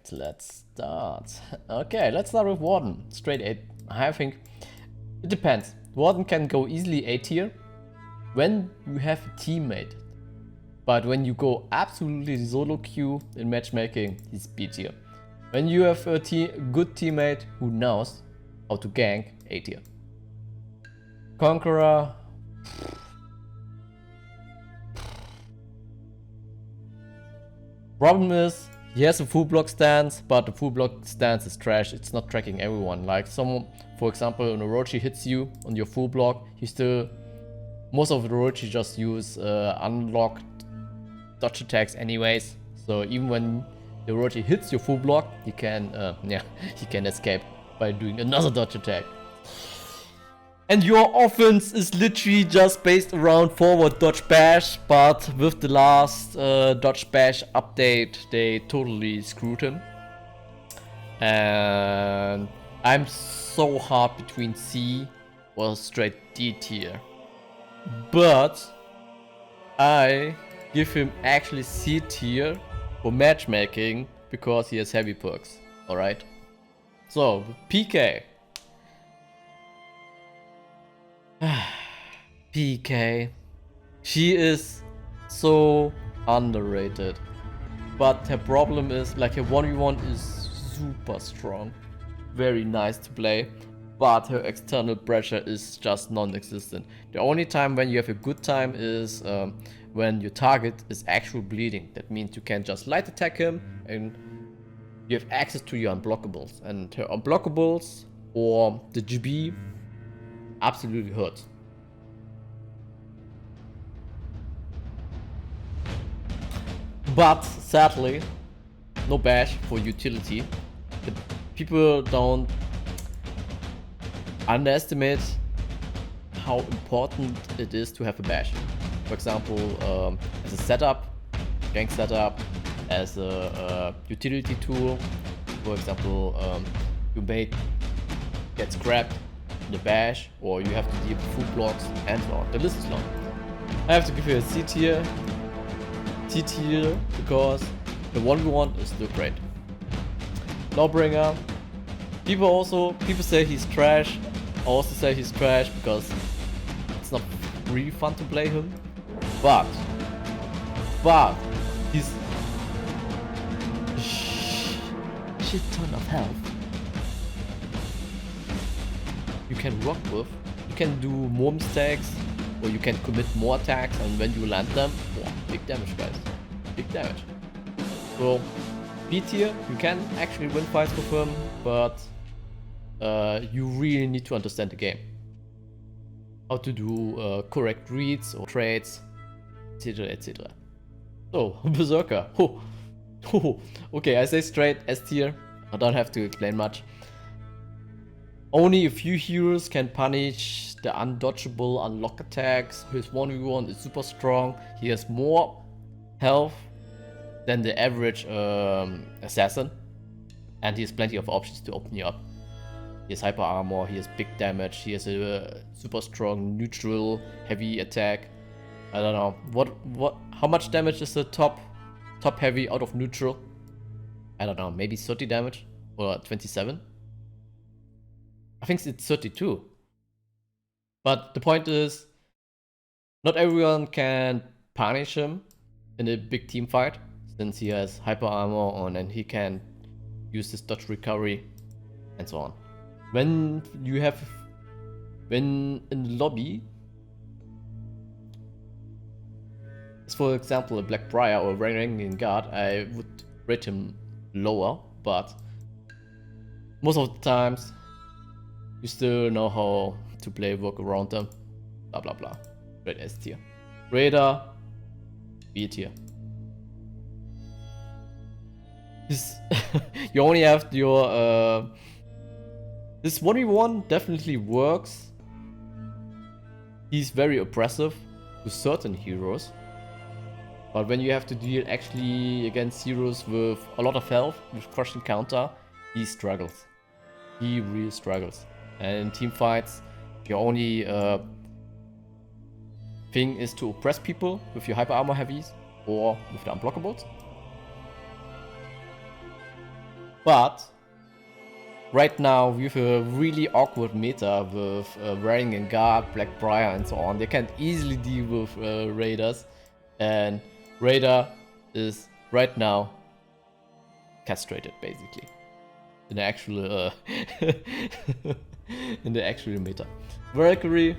Alright, let's start. Okay, let's start with Warden. Straight 8. I think it depends. Warden can go easily A tier when you have a teammate. But when you go absolutely solo queue in matchmaking, he's B tier. When you have a good teammate who knows how to gank, A tier. Conqueror. Problem is, he has a full block stance, but the full block stance is trash. It's not tracking everyone. Like someone, for example, an Orochi hits you on your full block, most of the Orochi just use unlocked dodge attacks anyways. So even when the Orochi hits your full block, he can escape by doing another dodge attack. And your offense is literally just based around forward dodge bash, but with the last dodge bash update, they totally screwed him. And I'm so hard between C or straight D tier. But I give him actually C tier for matchmaking because he has heavy perks. Alright? So, PK. PK. She is so underrated. But her problem is, like, her 1v1 is super strong. Very nice to play. But her external pressure is just non-existent. The only time when you have a good time is when your target is actually bleeding. That means you can just light attack him and you have access to your unblockables. And her unblockables or the GB absolutely hurts. But sadly, no bash for utility. The people don't underestimate how important it is to have a bash. For example, as a setup, gank setup, as a utility tool. For example, you may get scrapped in the bash, or you have to deal with full blocks, and so on. The list is long. I have to give you a C tier, T tier, because the 1v1 is still great. Lawbringer. People say he's trash. I also say he's trash because it's not really fun to play him. But he's shit ton of health. You can rock with. You can do more mistakes, or you can commit more attacks, and when you land them, wow, big damage, guys. Big damage. So B tier, you can actually win fights with him, but you really need to understand the game. How to do correct reads or trades, etc, etc. So, Berserker. Okay, I say straight S tier. I don't have to explain much. Only a few heroes can punish the undodgeable unlock attacks. His 1v1 is super strong. He has more health than the average assassin. And he has plenty of options to open you up. He has hyper armor, he has big damage, he has a super strong neutral heavy attack. I don't know, how much damage is the top heavy out of neutral? I don't know, maybe 30 damage or 27? I think it's 32. But the point is, not everyone can punish him in a big team fight, since he has hyper armor on and he can use his dodge recovery and so on. When in the lobby, as for example a Black Briar or Varangian Guard, I would rate him lower, but most of the times you still know how to play, work around them, blah blah blah. Red S tier. Raider, B tier. You only have your this 1v1 definitely works. He's very oppressive to certain heroes. But when you have to deal actually against heroes with a lot of health, with crush and counter, he struggles. He really struggles. And in team fights, your only thing is to oppress people with your hyper armor heavies or with the unblockables. But right now, with a really awkward meta with Varangian Guard, Blackbriar, and so on, they can easily deal with Raiders. And Raider is right now castrated, basically, in the actual in the actual meta. Valkyrie,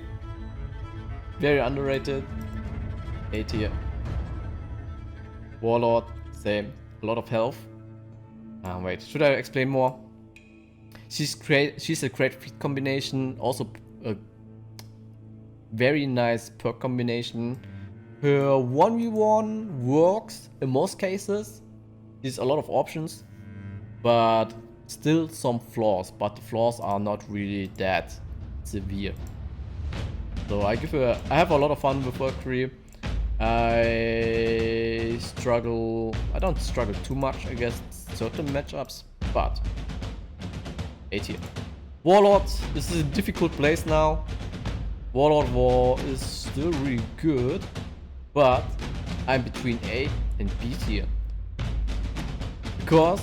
very underrated, A tier. Warlord, same, a lot of health. Wait, should I explain more? She's a great feat combination, also a very nice perk combination. Her 1v1 works in most cases. There's a lot of options, but still some flaws, but the flaws are not really that severe. So I have a lot of fun with Valkyrie. I don't struggle too much against certain matchups, but A tier. Warlord, this is a difficult place now. Warlord War is still really good, but I'm between A and B tier. Because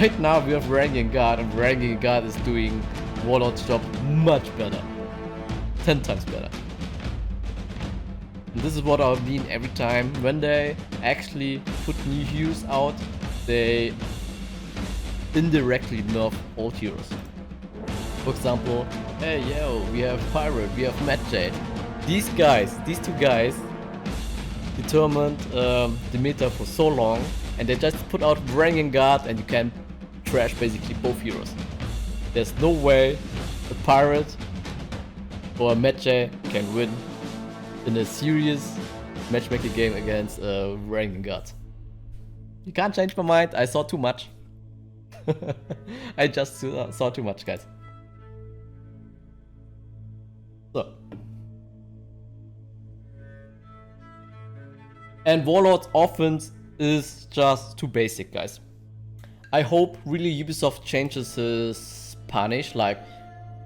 right now we have Varangian Guard, and Varangian Guard is doing Warlord's job much better. 10 times better. And this is what I mean every time. When they actually put new heroes out, they indirectly nerf old heroes. For example, hey yo, we have Pirate, we have Medjay. These two guys determined the meta for so long, and they just put out Varangian Guard and you can trash basically both heroes. There's no way a Pirate or a Medjay can win in a serious matchmaking game against Varangian Guard. You can't change my mind, I saw too much. I just saw too much, guys. So. And Warlord's offense is just too basic, guys. I hope really Ubisoft changes his punish. Like,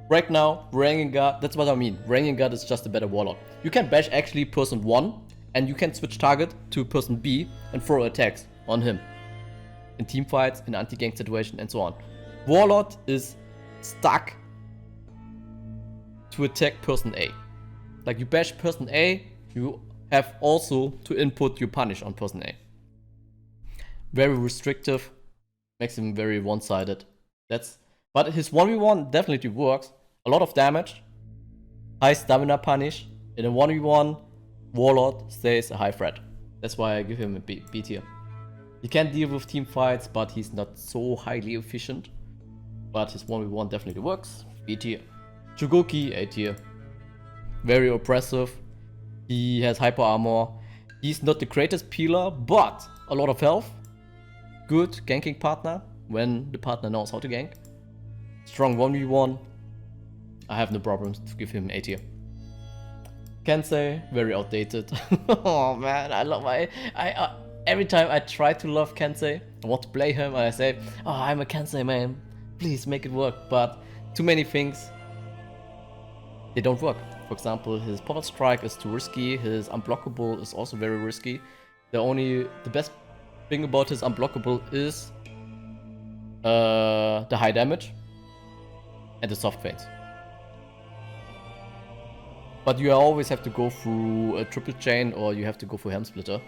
right now, Varangian Guard, that's what I mean. Varangian Guard is just a better Warlord. You can bash actually person 1, and you can switch target to person B and throw attacks on him. In team fights, in anti-gank situation, and so on. Warlord is stuck to attack person A. Like, you bash person A, you have also to input your punish on person A. Very restrictive, makes him very one-sided. But his 1v1 definitely works. A lot of damage, high stamina punish. In a 1v1, Warlord stays a high threat. That's why I give him a B tier. He can deal with team fights, but he's not so highly efficient. But his 1v1 definitely works. B tier. Shugoki, A tier. Very oppressive. He has hyper armor. He's not the greatest peeler, but a lot of health. Good ganking partner when the partner knows how to gank. Strong 1v1. I have no problems to give him A tier. Kensei, very outdated. Oh man, I love every time I try to love Kensei, I want to play him, and I say, oh, I'm a Kensei man, please make it work. But too many things, they don't work. For example, his pop strike is too risky, his unblockable is also very risky. The best thing about his unblockable is the high damage and the soft feints. But you always have to go through a triple chain, or you have to go for Helm Splitter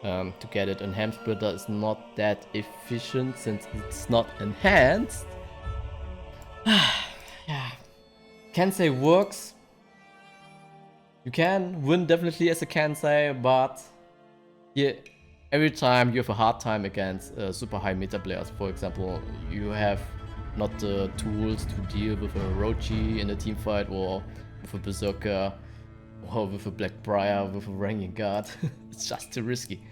to get it. And Helm Splitter is not that efficient since it's not enhanced. Yeah, Kensei works. You can win definitely as a Kensei, but yeah, every time you have a hard time against super high meta players. For example, you have not the tools to deal with a Orochi in a team fight, or with a Berserker, or with a Blackbriar, with a Varangian Guard. It's just too risky.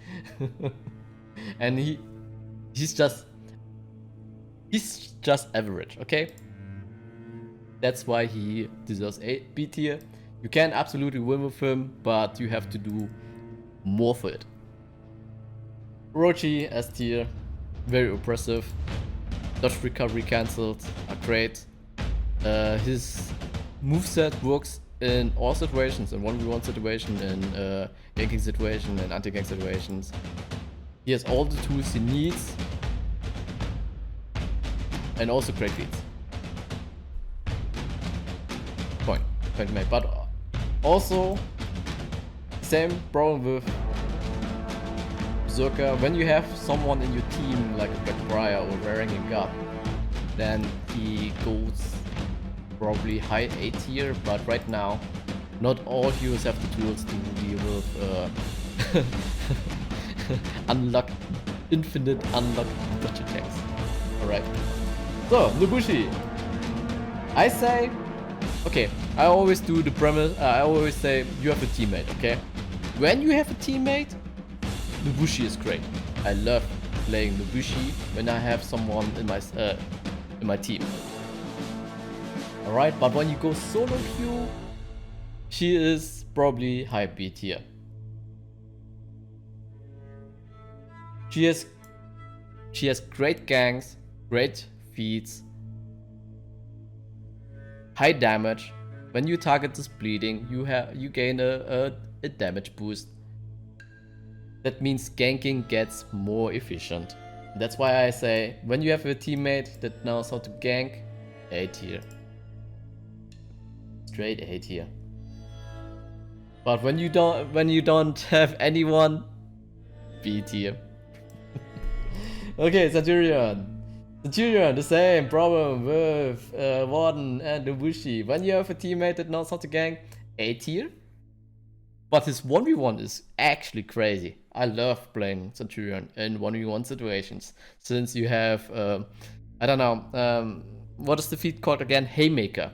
And he's just average, okay? That's why he deserves a B tier. You can absolutely win with him, but you have to do more for it. Orochi S tier, very oppressive. Dodge recovery cancelled are great. His moveset works in all situations, in 1v1 situation, in ganking situation, and anti-gank situations. He has all the tools he needs And also great feats. Point made. But also, same problem with Berserker. When you have someone in your team like a Blackbriar or Varangian Guard, then he goes probably high A tier, but right now not all heroes have the tools to deal with infinite unlocked dodge attacks. Alright. So, Nobushi. I say, okay, I always do the premise, I always say you have a teammate, okay? When you have a teammate, Nobushi is great. I love playing Nobushi when I have someone in my team. Alright, but when you go solo queue, she is probably high B tier. She has great ganks, great feats, high damage. When you target this bleeding, you gain a damage boost. That means ganking gets more efficient. That's why I say when you have a teammate that knows how to gank, A tier. Straight A tier. But when you don't have anyone, B tier. Okay, Centurion, the same problem with Warden and Nobushi. When you have a teammate that knows how to gank, A tier. But his 1v1 is actually crazy. I love playing Centurion in 1v1 situations. Since you have, I don't know, what is the feat called again? Haymaker.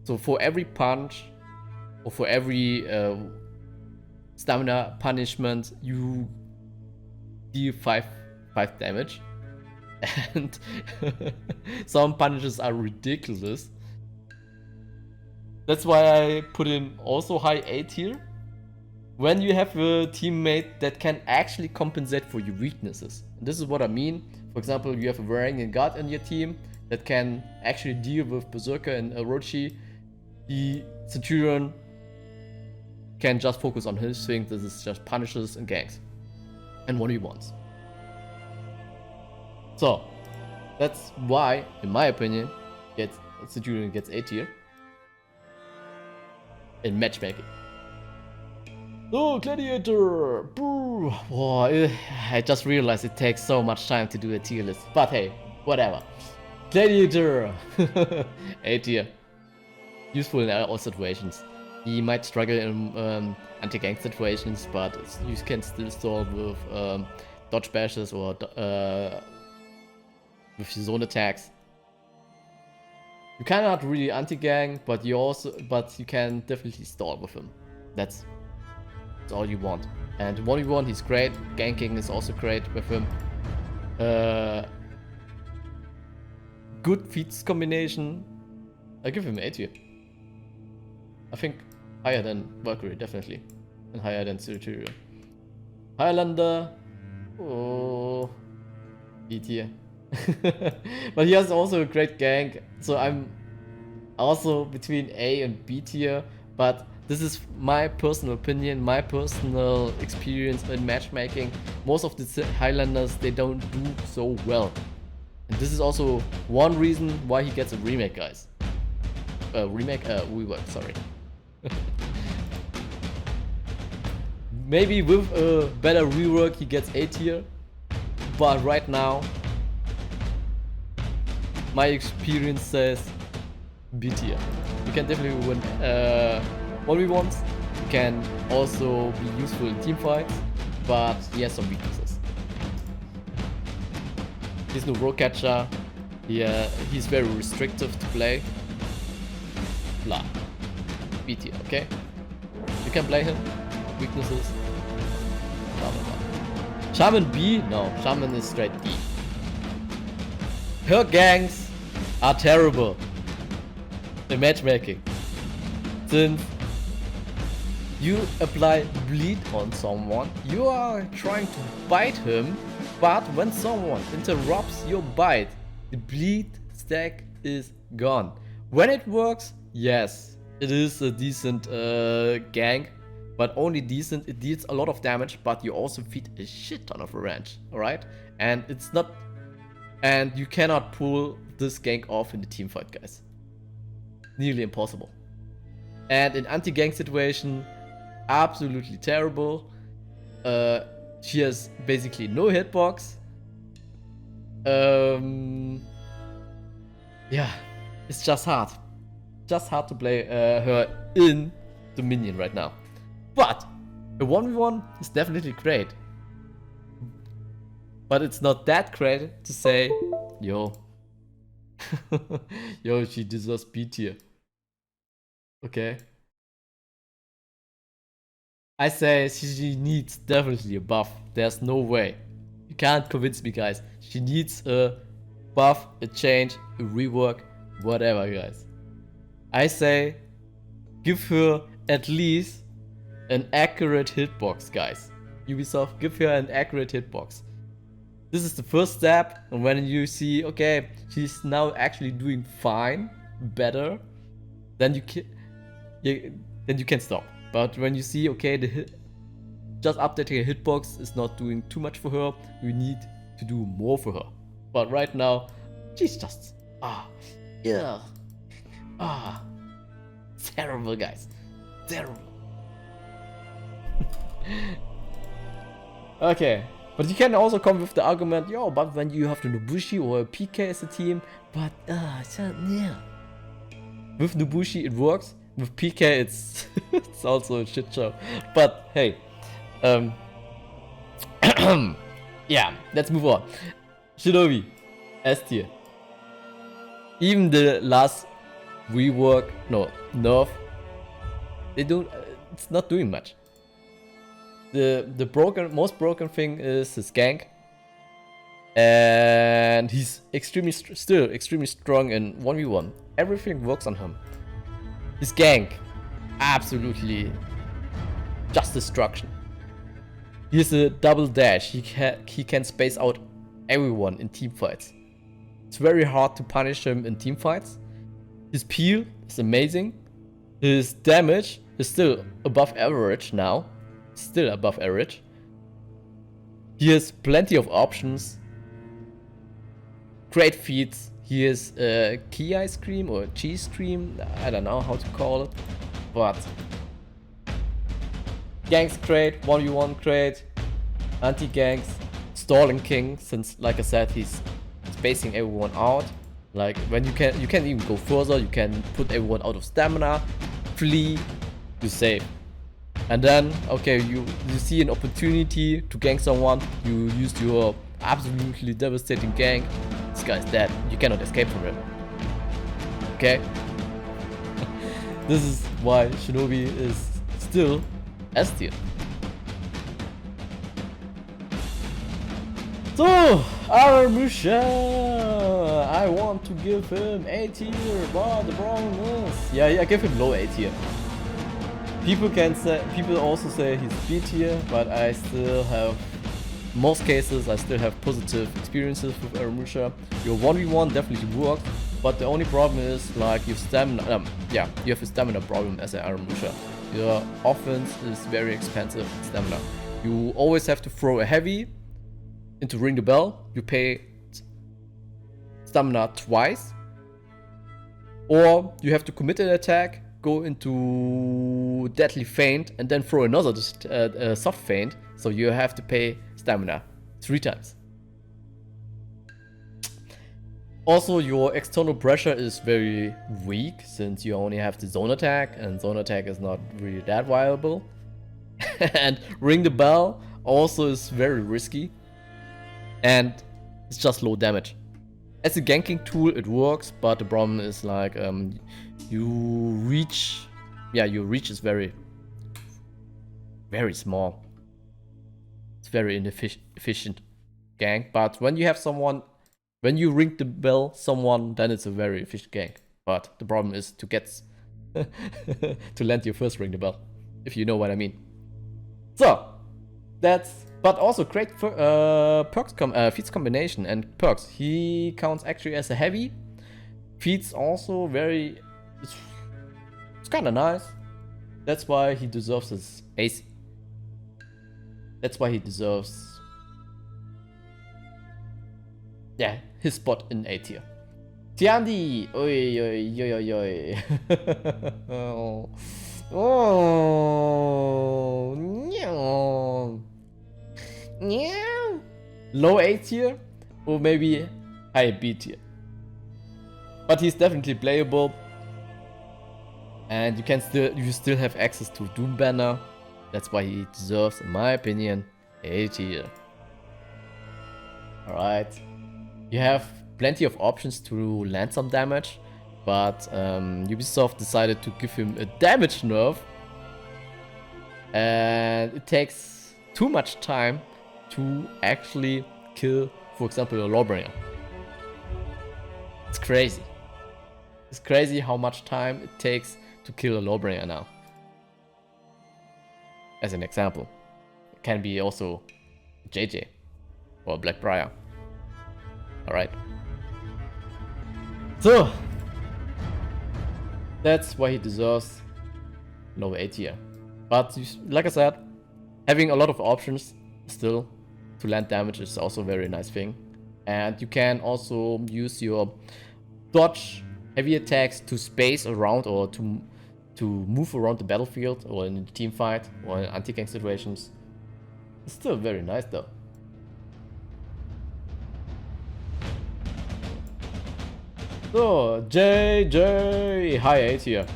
So for every punch, or for every stamina punishment, you deal 5 damage. And some punishes are ridiculous. That's why I put him also high A tier. When you have a teammate that can actually compensate for your weaknesses. This is what I mean. For example, you have a Varangian Guard in your team that can actually deal with Berserker and Orochi. The Centurion can just focus on his thing. This is just punishes and ganks. And 1v1s. So, that's why, in my opinion, Centurion gets A tier. In matchmaking. Oh, Gladiator! Boo! Oh, I just realized it takes so much time to do a tier list. But hey, whatever. Gladiator! A tier. Useful in all situations. He might struggle in anti-gank situations, but you can still solve with dodge bashes or with zone attacks. You cannot really anti-gang, but you can definitely stall with him. That's all you want. And 1v1 he's great. Ganking is also great with him. Good feats combination. I give him A tier. I think higher than Valkyrie, definitely. And higher than Centurion. Highlander. Oh, B tier. But he has also a great gank, so I'm also between A and B tier. But this is my personal opinion, my personal experience in matchmaking. Most of the Highlanders, they don't do so well. And this is also one reason why he gets a remake, guys. Rework, sorry. Maybe with a better rework he gets A tier. But right now, my experience says B tier. You can definitely win 1v1s. You can also be useful in team fights, but he has some weaknesses. He's no rogue catcher. He's very restrictive to play. Blah. B tier, okay? You can play him. Weaknesses. Blah blah blah. Shaman B? No, Shaman is straight D. Her ganks are terrible in matchmaking. Since you apply bleed on someone, you are trying to bite him, but when someone interrupts your bite, the bleed stack is gone. When it works, yes, it is a decent gank, but only decent. It deals a lot of damage, but you also feed a shit ton of range, alright? And it's not And you cannot pull this gank off in the team fight, guys. Nearly impossible. And in anti-gank situation, absolutely terrible. She has basically no hitbox. Yeah, it's just hard. Just hard to play her in the minion right now. But a 1v1 is definitely great. But it's not that great to say, yo, yo, she deserves B tier. Okay. I say she needs definitely a buff. There's no way. You can't convince me, guys. She needs a buff, a change, a rework, whatever, guys. I say give her at least an accurate hitbox, guys. Ubisoft, give her an accurate hitbox. This is the first step, and when you see, okay, she's now actually doing fine, better, then you can stop. But when you see, okay, just updating a hitbox is not doing too much for her, you need to do more for her. But right now, she's just terrible, guys, terrible. Okay. But you can also come with the argument, yo, but when you have the Nobushi or a PK as a team, but yeah. With Nobushi it works, with PK it's it's also a shit show. But hey, yeah, let's move on. Shinobi, S tier. Even the last rework, no, nerf, it's not doing much. The most broken thing is his gank, and he's still extremely strong in 1v1. Everything works on him. His gank, absolutely just destruction. He has a double dash. He can space out everyone in team fights. It's very hard to punish him in team fights. His peel is amazing. His damage is still above average now. Still above average. He has plenty of options. Great feats. He has key ice cream or cheese cream. I don't know how to call it. But ganks great, 1v1 great, anti-ganks, stalling king, since like I said he's spacing everyone out. Like when you can even go further, you can put everyone out of stamina, flee, you save. And then, okay, you see an opportunity to gank someone, you use your absolutely devastating gank, this guy's dead, you cannot escape from him. Okay? This is why Shinobi is still S tier. So, Aramusha, I want to give him A tier, but the problem is, yeah, I give him low A tier. People also say he's B tier, but I still have, most cases, I still have positive experiences with Aramusha. Your 1v1 definitely works, but the only problem is like your stamina. You have a stamina problem as an Aramusha. Your offense is very expensive in stamina. You always have to throw a heavy into ring the bell. You pay stamina twice, or you have to commit an attack, go into deadly feint, and then throw another soft feint, so you have to pay stamina 3 times. Also, your external pressure is very weak, since you only have the zone attack, and zone attack is not really that viable. And ring the bell also is very risky, and it's just low damage. As a ganking tool it works, but the problem is like your reach is very small. It's very inefficient gank, but when you have someone, when you ring the bell someone, then it's a very efficient gank. But the problem is to get to land your first ring the bell, if you know what I mean. So that's, but also great for feats combination and perks. He counts actually as a heavy. Feats also very, it's kind of nice. That's why he deserves his ace. That's why he deserves yeah, his spot in A tier. Tiandi! Oi, oi, oi, oi, oi. Oh. Oh. Meow. Meow. Low A tier? Or maybe high B tier. But he's definitely playable. And you still have access to Doom Banner. That's why he deserves, in my opinion, A tier. Alright. You have plenty of options to land some damage, but Ubisoft decided to give him a damage nerf, and it takes too much time to actually kill, for example, a Lawbringer. It's crazy. It's crazy how much time it takes to kill a Lawbringer now. As an example, it can be also JJ or Blackbriar. Alright. So, that's why he deserves low A tier. But like I said, having a lot of options still to land damage is also a very nice thing. And you can also use your dodge heavy attacks to space around or to move around the battlefield or in a team fight or in anti-gank situations. It's still very nice though. So, JJ, high A tier.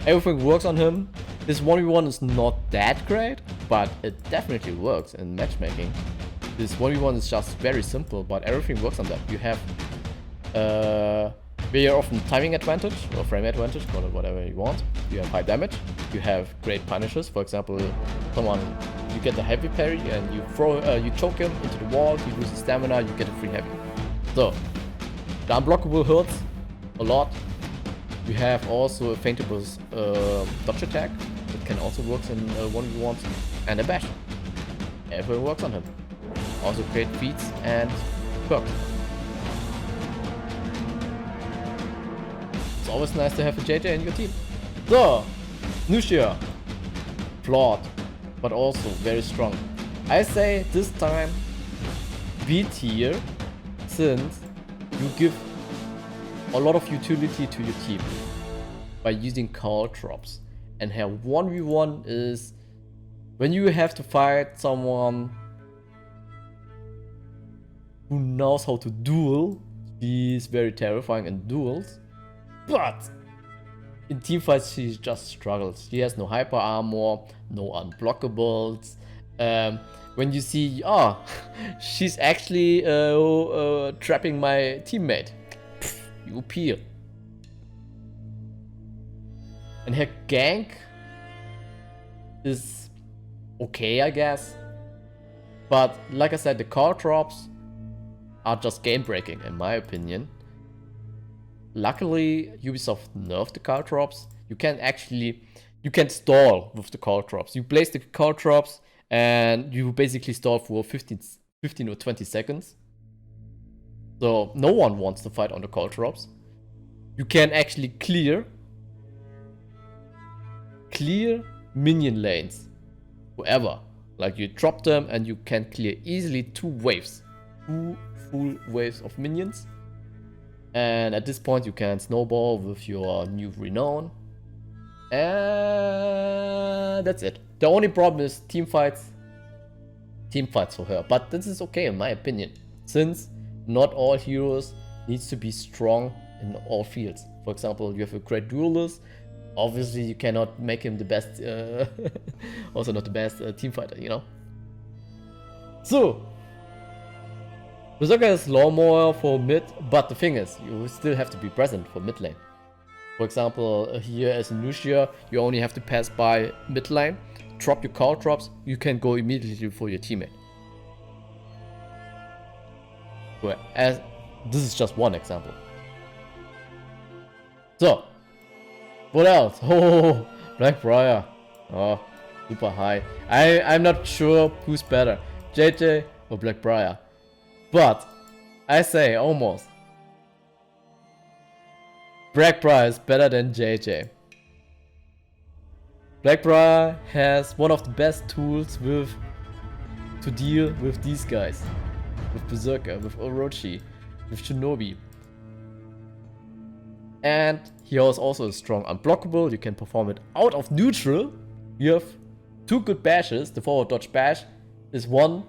Everything works on him. His 1v1 is not that great, but it definitely works in matchmaking. This 1v1 is just very simple, but everything works on that. You have very often timing advantage or frame advantage, call it whatever you want. You have high damage. You have great punishes. For example, you get a heavy parry and you choke him into the wall. You lose his stamina. You get a free heavy. So the unblockable hurts a lot. You have also a feintable dodge attack that can also work in 1v1 and a bash. Everything works on him. Also great feats and perks. It's always nice to have a JJ in your team. So, Nuxia, flawed, but also very strong. I say this time B tier, since you give a lot of utility to your team by using call drops. And her 1v1 is when you have to fight someone who knows how to duel. She's very terrifying in duels, but in teamfights she just struggles. She has no hyper armor, no unblockables. When you see, she's actually trapping my teammate, you peel. And her gank is okay, I guess. But like I said, the card drops are just game breaking in my opinion. Luckily, Ubisoft nerfed the card drops. You can stall with the card drops. You place the card drops and you basically stall for 15 or 20 seconds. So no one wants to fight on the card drops. You can actually clear minion lanes forever. Like you drop them and you can clear easily 2 full waves of minions. And at this point you can snowball with your new renown. And that's it. The only problem is team fights for her. But this is okay in my opinion, since not all heroes needs to be strong in all fields. For example, you have a great duelist. Obviously you cannot make him the best, also not the best team fighter, you know. So Berserker is Lawmonger for mid, but the thing is, you still have to be present for mid lane. For example, here as a Nuxia, you only have to pass by mid lane, drop your card drops, you can go immediately for your teammate. Well, this is just one example. So, what else? Oh, Blackbriar. Oh, super high. I'm not sure who's better, JJ or Blackbriar. But I say almost Blackbriar is better than JJ. Blackbriar has one of the best tools to deal with these guys. with Berserker, with Orochi, with Shinobi. And he is also strong unblockable. You can perform it out of neutral. You have 2 good bashes. The forward dodge bash is one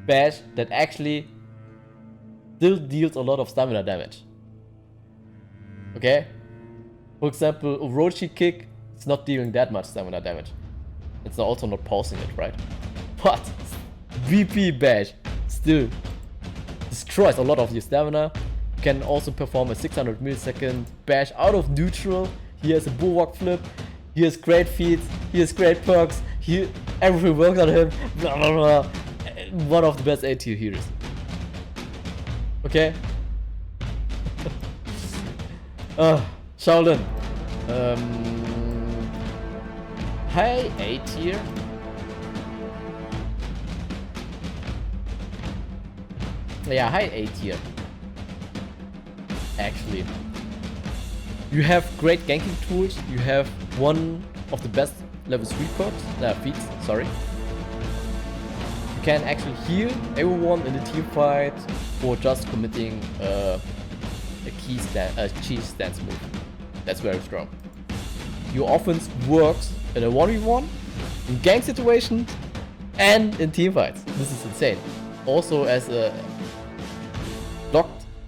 bash that actually still deals a lot of stamina damage. Okay? For example, Orochi kick is not dealing that much stamina damage. It's also not pausing it, right? But VP bash still destroys a lot of your stamina. You can also perform a 600 millisecond bash out of neutral. He has a bulwark flip. He has great feats. He has great perks. Everything works on him. Blah, blah, blah. One of the best A tier heroes. Okay? Shaolin. High A tier. Yeah, high A tier. Actually, you have great ganking tools. You have one of the best level 3 perks, feats, sorry. You can actually heal everyone in the team fight for just committing a cheese stance move. That's very strong. Your offense works in a 1v1, in gang situations, and in team fights. This is insane. Also as a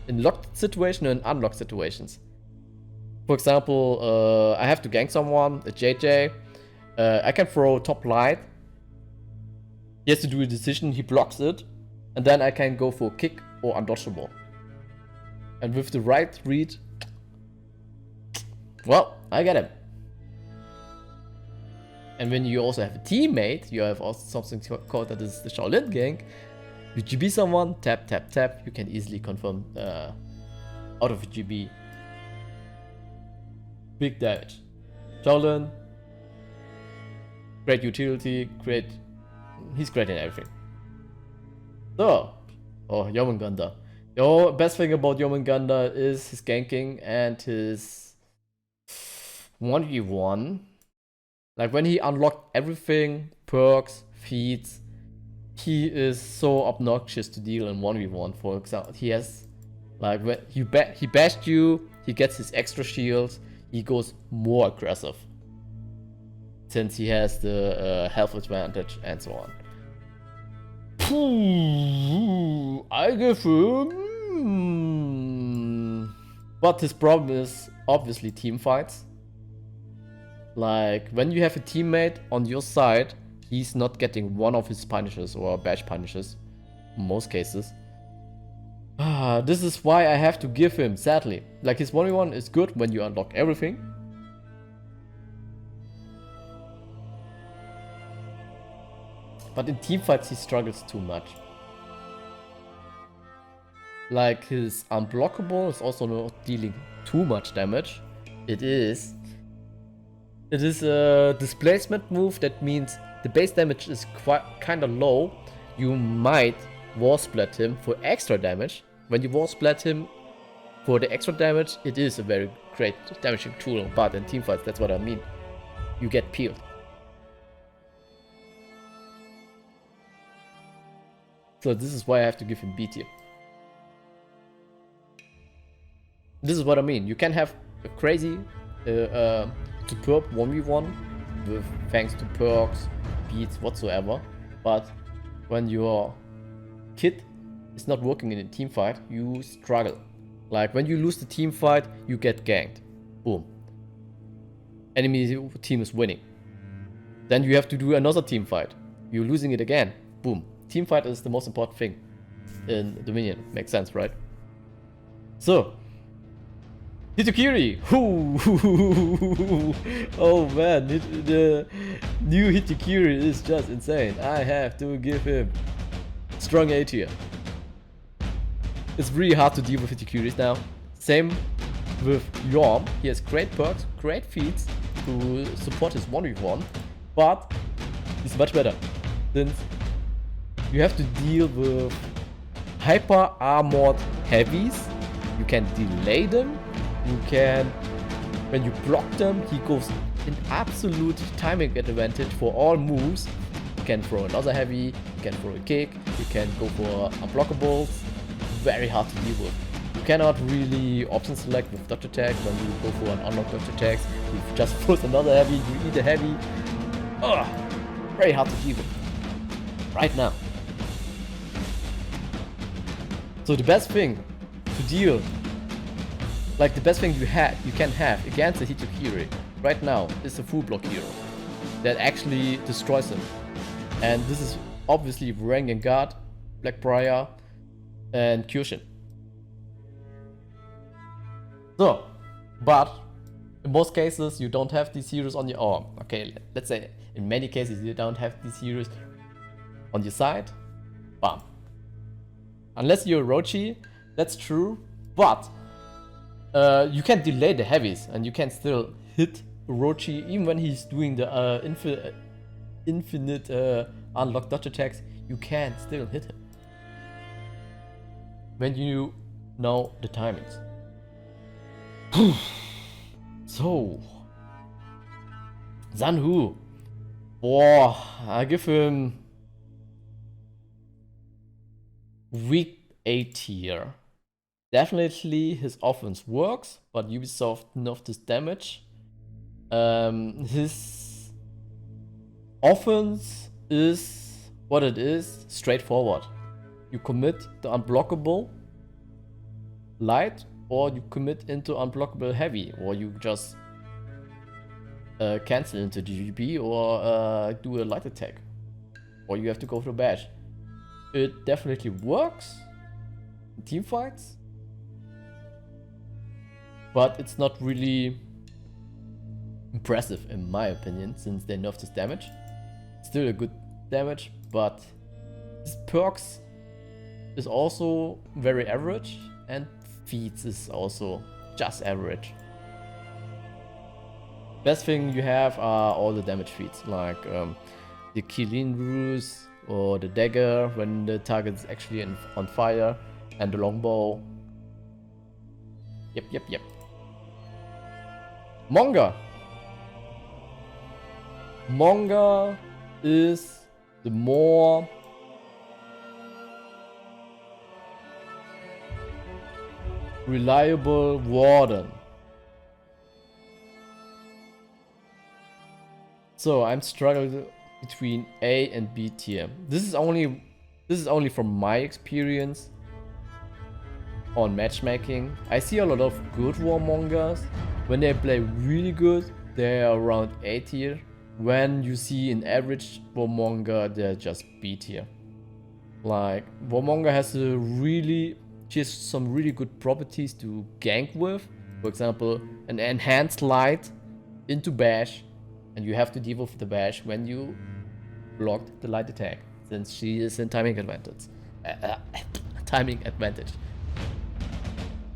locked situation and unlocked situations. For example, I have to gank someone, a JJ. I can throw top light. He has to do a decision, he blocks it, and then I can go for kick or undodgeable. And with the right read, well, I get him. And when you also have a teammate, you have also something called that is the Shaolin gank. You GB someone, tap, tap, tap, you can easily confirm out of a GB. Big damage. Shaolin, great utility, he's great in everything. So, Jormungandr. Your best thing about Jormungandr is his ganking and his 1v1. Like when he unlocked everything, perks, feats, he is so obnoxious to deal in 1v1. For example, he has, like when he bashed you, he gets his extra shields, he goes more aggressive. Since he has the health advantage and so on. I give him... But his problem is obviously team fights. Like when you have a teammate on your side, he's not getting one of his punishes or bash punishes in most cases. This is why I have to give him, sadly. Like his 1v1 is good when you unlock everything. But in teamfights he struggles too much. Like his unblockable is also not dealing too much damage. It is a displacement move. That means the base damage is kinda low. You might wall splat him for extra damage. When you wall splat him for the extra damage, it is a very great damaging tool. But in teamfights, that's what I mean. You get peeled. So this is why I have to give him B tier. This is what I mean. You can have a crazy superb 1v1 with thanks to perks, beats, whatsoever. But when your kit is not working in a team fight, you struggle. Like when you lose the team fight, you get ganked. Boom. Enemy team is winning. Then you have to do another team fight. You're losing it again. Boom. Team fight is the most important thing in Dominion. Makes sense, right? So, Hitokiri! Oh man, the new Hitokiri is just insane. I have to give him strong A tier. It's really hard to deal with Hitokiris now. Same with Yorm. He has great perks, great feats to support his 1v1, but he's much better since you have to deal with hyper armored heavies. You can delay them. You can, when you block them, he goes in absolute timing advantage for all moves. You can throw another heavy, you can throw a kick, You can go for unblockables. Very hard to deal with. You cannot really option select with dodge attack when you go for an unlock dodge attacks. You just force another heavy, you eat a heavy. Ugh, very hard to deal with. Right now. So the best thing to deal, like the best thing you can have against a Hitokiri right now is a full block hero that actually destroys him. And this is obviously Varangian Guard, Blackbriar, and Kyoshin. So, but in most cases you don't have these heroes on your arm. Okay, let's say in many cases you don't have these heroes on your side. Bam. Unless you're Orochi, that's true, but you can delay the heavies and you can still hit Orochi even when he's doing the infinite unlock dodge attacks. You can still hit him when you know the timings. So, Zanhuhu. Boah, I give him weak A tier. Definitely his offense works, but Ubisoft nerfed his damage. His offense is what it is, straightforward. You commit the unblockable light, or you commit into unblockable heavy, or you just cancel into GGB or do a light attack, or you have to go for a bash. It definitely works in team fights, but it's not really impressive in my opinion, since they nerfed his damage. Still a good damage, but his perks is also very average, and feats is also just average. Best thing you have are all the damage feats, like the Kilin Ruse or the dagger when the target is actually on fire, and the longbow. Yep. Monger is the more reliable warden. So I'm struggling between A and B tier. This is only from my experience on matchmaking. I see a lot of good warmongers. When they play really good, they're around A tier. When you see an average warmonger, they're just B tier. Like, warmonger has she has some really good properties to gank with. For example, an enhanced light into bash, and you have to deal with the bash when you blocked the light attack, since she is in timing advantage.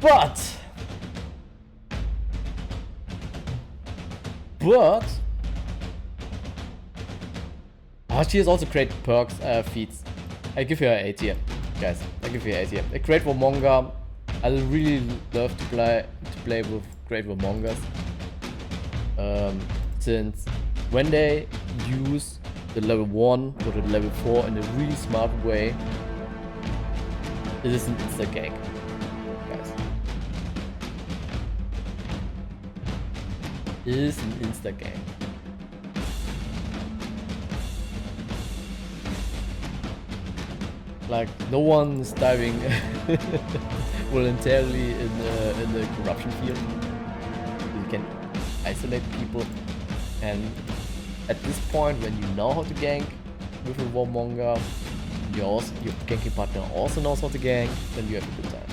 But she has also great perks, feats. I give her an A tier, guys. I give her an A tier. A great warmonger. I really love to play with great warmongers. Since when they use the level 1 or the level 4 in a really smart way, it is an insta gank, guys. It is an insta gank. Like, no one is diving voluntarily in the corruption field. You can isolate people, and at this point, when you know how to gank with a warmonger, your ganking partner also knows how to gank, then you have a good time.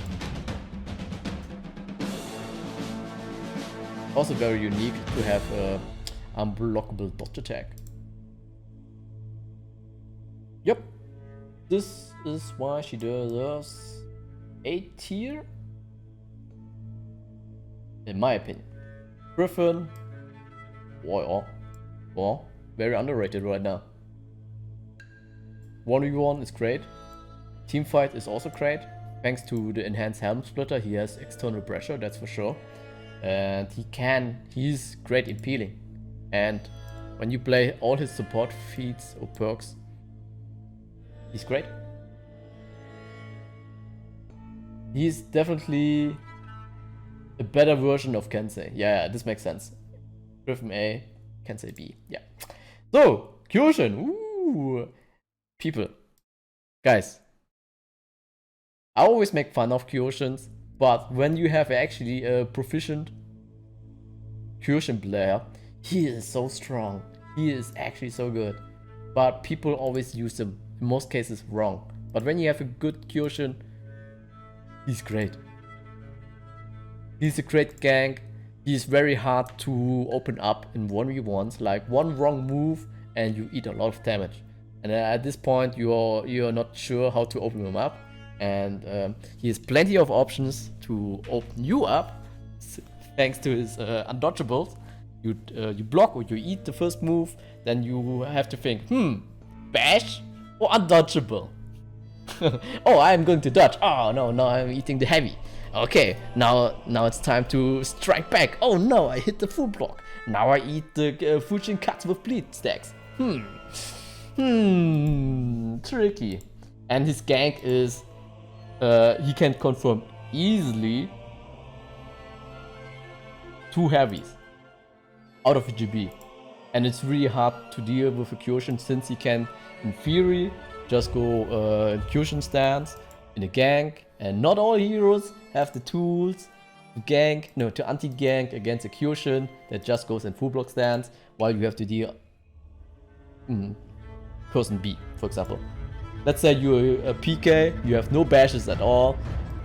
Also very unique to have a unblockable dodge attack. Yep. This is why she deserves A tier, in my opinion. Griffin, very underrated right now. 1v1 is great. Teamfight is also great. Thanks to the enhanced helm splitter, he has external pressure, that's for sure. And he's great in peeling. And when you play all his support feats or perks, he's great. He's definitely a better version of Kensei. Yeah, this makes sense. Griffin A, Kensei B. Yeah. So, Kyoshin. Ooh. People. Guys. I always make fun of Kyoshins, but when you have actually a proficient Kyoshin player, he is so strong. He is actually so good. But people always use him, in most cases wrong. But when you have a good Kyoshin, he's great. He's a great gank. He's very hard to open up in 1v1s. Like one wrong move and you eat a lot of damage. And at this point you're not sure how to open him up. And he has plenty of options to open you up thanks to his undodgeables. You block or you eat the first move, then you have to think, bash or undodgeable? Oh, I'm going to dodge. Oh no, now I'm eating the heavy. Okay, now it's time to strike back. Oh no, I hit the full block. Now I eat the Fujin cuts with bleed stacks. Tricky. And his gank is he can confirm easily 2 heavies out of a GB. And it's really hard to deal with a Kyoshin since he can, in theory, just go Kyoshin stance in a gank. And not all heroes have the tools to gank, to anti-gank against a Kyoshin that just goes in full block stance, while you have to deal person B, for example. Let's say you're a PK, you have no bashes at all.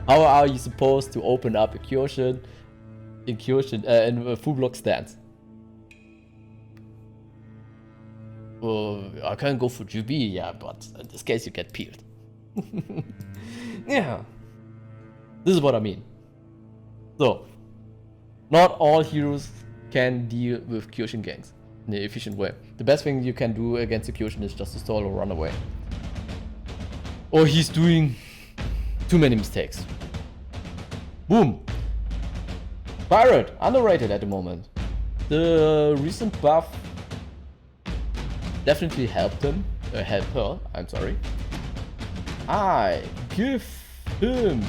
How are you supposed to open up a Kyoshin in a full block stance? I can go for GB, yeah, but in this case you get peeled. Yeah, this is what I mean. So, not all heroes can deal with Kyoshin ganks in an efficient way. The best thing you can do against a Kyoshin is just to stall or run away. Or he's doing too many mistakes. Boom! Pirate, underrated at the moment. The recent buff definitely helped him, help her, I'm sorry. I give her!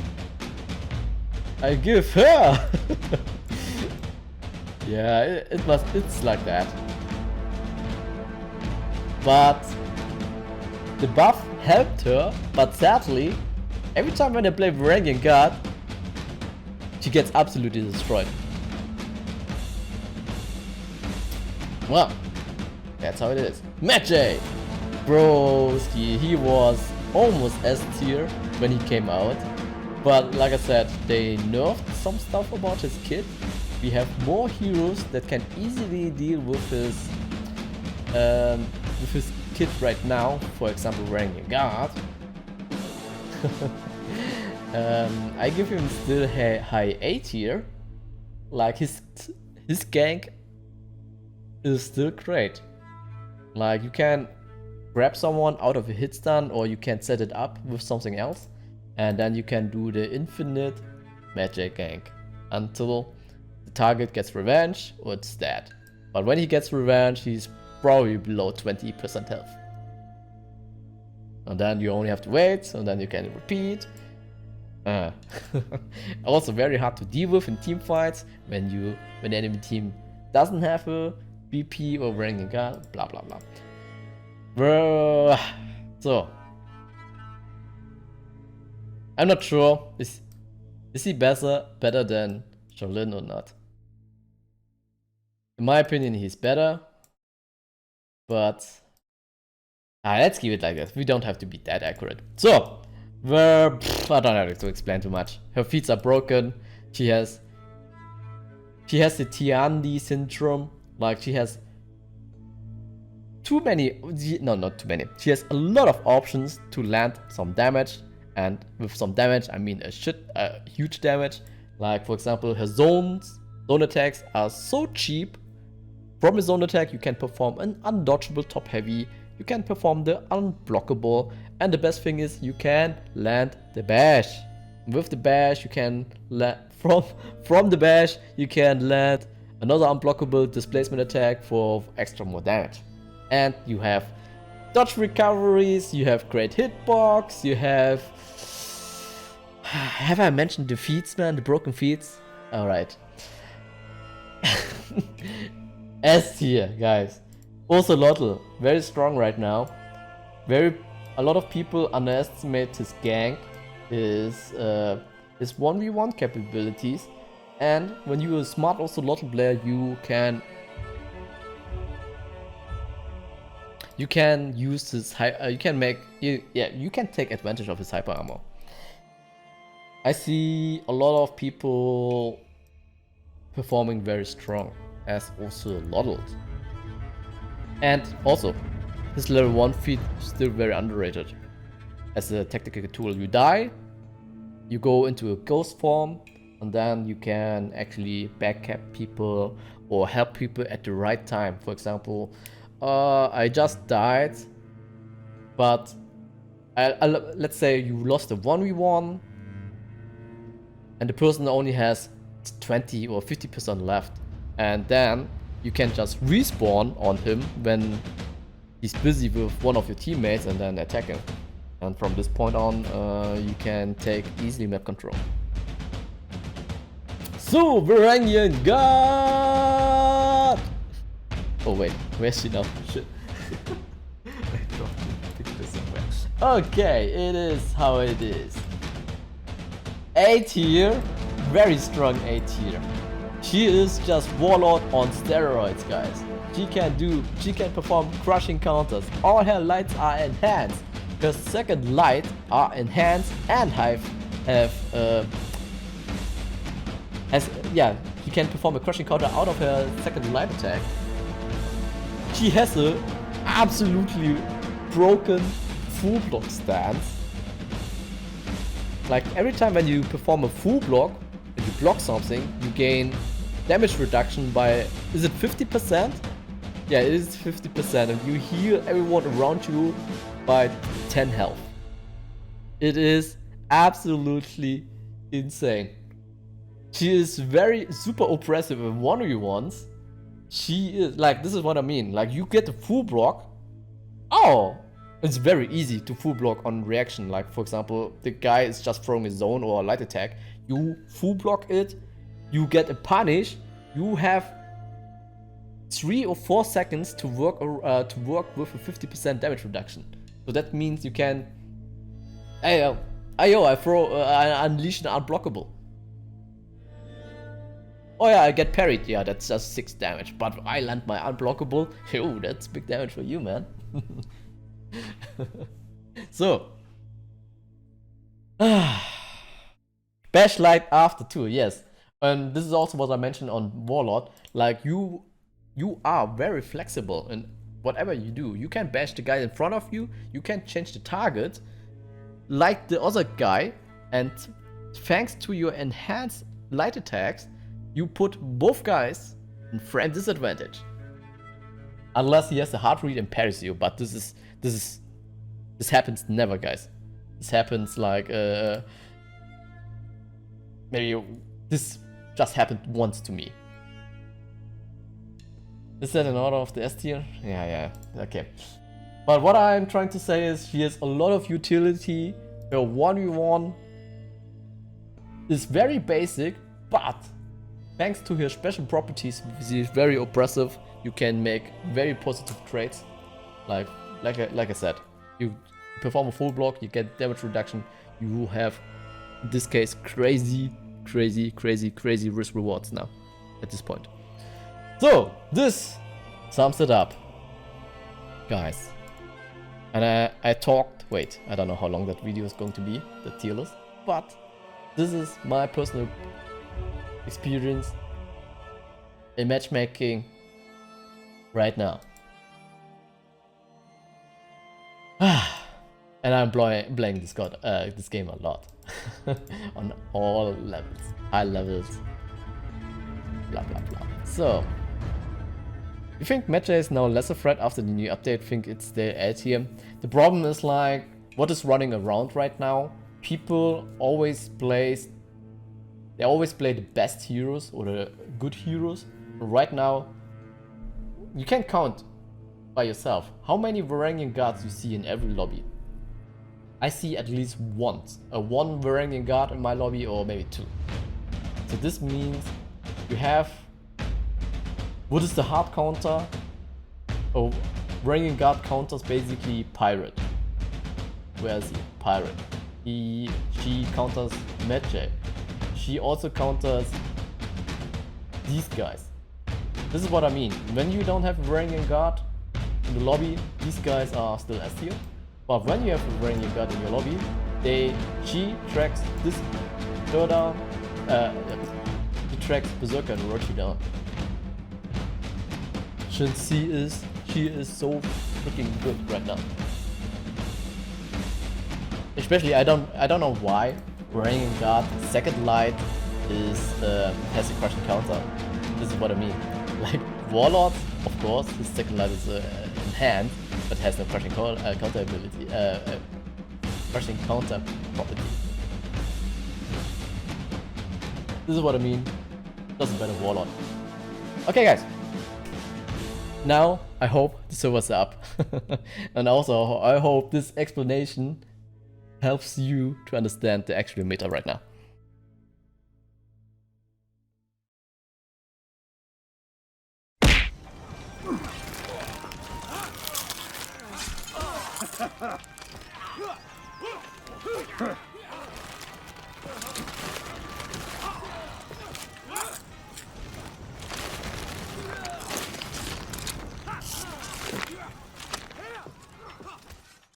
Yeah, it's like that. But the buff helped her, but sadly, every time when I play Varangian Guard, she gets absolutely destroyed. Well, that's how it is. Medjay! Broski, he was almost S tier when he came out. But like I said, they nerfed some stuff about his kit. We have more heroes that can easily deal with his kit right now. For example, Varangian Guard. I give him still high A tier. Like his gank is still great. Like you can grab someone out of a hit stun, or you can set it up with something else, and then you can do the infinite Medjay gank until the target gets revenge or it's dead. But when he gets revenge, he's probably below 20% health. And then you only have to wait, and then you can repeat. Also very hard to deal with in team fights when the enemy team doesn't have a BP or Varangian Guard, blah blah blah. So I'm not sure is he better than Shaolin or not. In my opinion, he's better, but let's keep it like that. We don't have to be that accurate. So I don't have to explain too much. Her feet are broken. She has the Tiandi syndrome. Like she has not too many. She has a lot of options to land some damage, and with some damage I mean a huge damage. Like for example, her zone attacks are so cheap. From a zone attack you can perform an undodgeable top heavy, you can perform the unblockable, and the best thing is you can land the bash. With the bash you can land from the bash you can land another unblockable displacement attack for extra more damage. And you have dodge recoveries, you have great hitbox, you have Have I mentioned the feats, man? The broken feats? Alright. S tier, guys. Ocelotl, very strong right now. A lot of people underestimate his gank, his 1v1 capabilities, and when you're a smart Ocelotl player, you can use his you can take advantage of his hyper armor. I see a lot of people performing very strong as Ocelotl. And also, his level 1 feat is still very underrated. As a tactical tool, you die, you go into a ghost form, and then you can actually backcap people or help people at the right time. For example, I just died, but let's say you lost a 1v1 and the person only has 20 or 50% left, and then you can just respawn on him when he's busy with one of your teammates and then attack him. And from this point on, you can take easily map control. So, Varangian Guard! Oh wait, where's she now? Shit. I dropped the picture somewhere. Okay, it is how it is. A tier, very strong A tier. She is just Warlord on steroids, guys. She can perform crushing counters. All her lights are enhanced. Her second light are enhanced and she can perform a crushing counter out of her second light attack. She has a absolutely broken full block stance. Like every time when you perform a full block, if you block something, you gain damage reduction by, is it 50%? Yeah, it is 50%, and you heal everyone around you by 10 health. It is absolutely insane. She is very super oppressive in 1v1s. She is, like, this is what I mean. Like, you get the full block. Oh! It's very easy to full block on reaction. Like, for example, the guy is just throwing a zone or a light attack. You full block it. You get a punish. You have 3 or 4 seconds to work with a 50% damage reduction. So that means you can... I unleash an unblockable. Oh yeah, I get parried. Yeah, that's just 6 damage. But I land my unblockable. Yo, that's big damage for you, man. So. Bash light after 2, yes. And this is also what I mentioned on Warlord. Like, you are very flexible in whatever you do. You can bash the guy in front of you. You can change the target like the other guy. And thanks to your enhanced light attacks, you put both guys in friend disadvantage. Unless he has a hard read and parries you, but this happens never, guys. This happens like maybe this just happened once to me. Is that an order of the S tier? Yeah, okay. But what I'm trying to say is she has a lot of utility. Her 1v1 is very basic, but thanks to her special properties, she is very oppressive. You can make very positive trades. Like I said, you perform a full block, you get damage reduction. You have, in this case, crazy risk rewards now at this point. So this sums it up, guys. And I talked. Wait, I don't know how long that video is going to be, the tier list, but this is my personal experience in matchmaking right now. And I'm playing this game a lot. On all levels, high levels, blah blah blah. So, you think Medjay is now less a threat after the new update? Think it's the A tier? The problem is, like, what is running around right now? People always play the best heroes or the good heroes. Right now, you can count by yourself how many Varangian guards you see in every lobby. I see at least once one Varangian Guard in my lobby, or maybe two. So this means you have, what is the hard counter? Oh, Varangian Guard counters basically Pirate. Where is he? Pirate. She counters Medjay. She also counters these guys. This is what I mean. When you don't have a Varangian Guard in the lobby, these guys are still S tier. But when you have a Varangian Guard in your lobby, she tracks this girl down. She tracks Berserker and Orochi down. She is so freaking good right now. Especially I don't know why Varangian Guard second light has a crushing counter. This is what I mean. Like Warlord, of course, his second light is enhanced, but has no crushing counter ability. Crushing counter property. This is what I mean. Doesn't matter Warlord. Okay, guys. Now I hope the servers are up, and also I hope this explanation helps you to understand the actual meta right now.